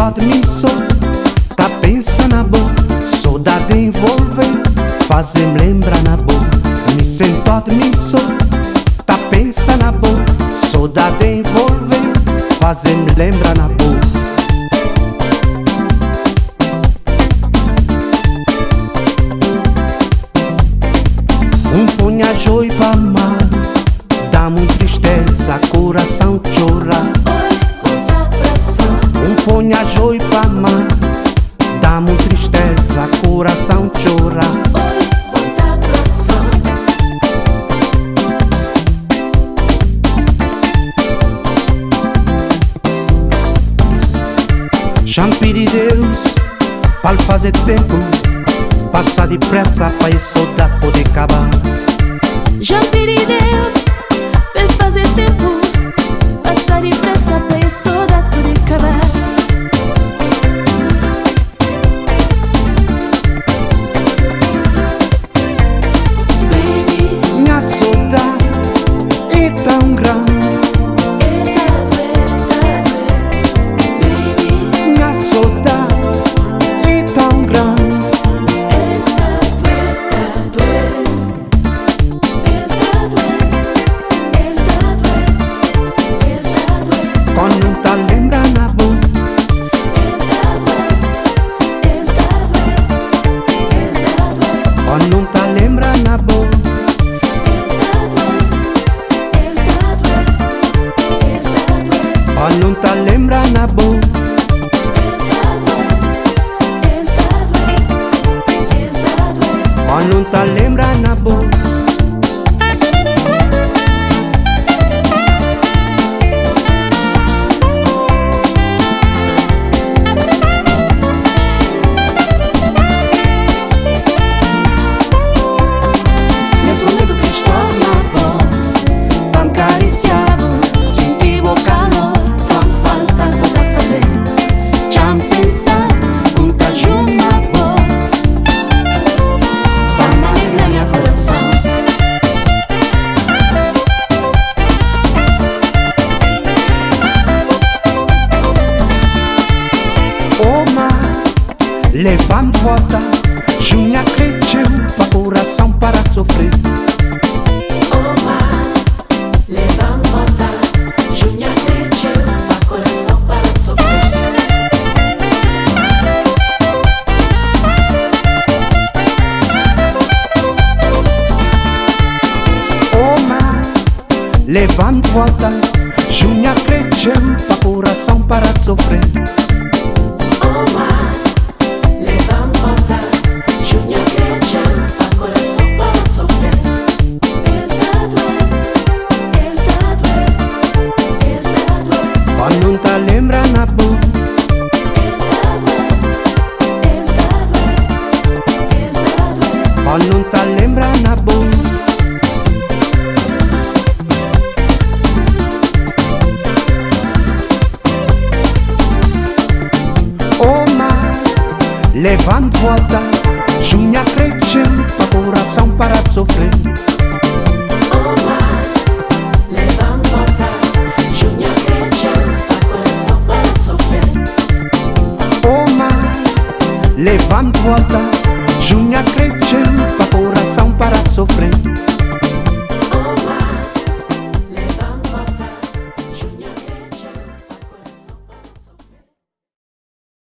toque me solta, tá pensando na boa. Saudade envolvente, faz-me lembrar na boa. Me sento, me solta, tá pensando na boa. Saudade envolvente, faz-me lembrar na boa. Punha joio pra amar, dá-me tristeza, coração chora. Punha joio pra amar, dá-me tristeza, coração chora. Já me pedi Deus para fazer tempo, passar depressa pra esse saudade poder acabar. Já pedi Deus pra fazer tempo, passar depressa pra esse saudade poder acabar. Baby, minha saudade é tão grande. Baby, minha saudade é tão grande. Quando não tá lembrando na boa, quando não tá lembrando na boa, quando não tá lembrando na boa, quando não tá lembrando na boa. Leva-me volta, junha cresceu, pra coração para de sofrer. Oh mar, leva-me volta, junha cresceu, pra coração para de sofrer. Oh mar, leva-me volta, junha cresceu, pra coração para de sofrer. Oh mar, quando não tá lembrando na boa, quando não tá lembrando na boa. Oh mar, leva-me volta, junha cresceu, pra coração para de sofrer. oh mar, leva-me volta, junha cresceu, pra coração para de sofrer. Oh mar, leva-me volta, junha cresceu, pra coração para de sofrer.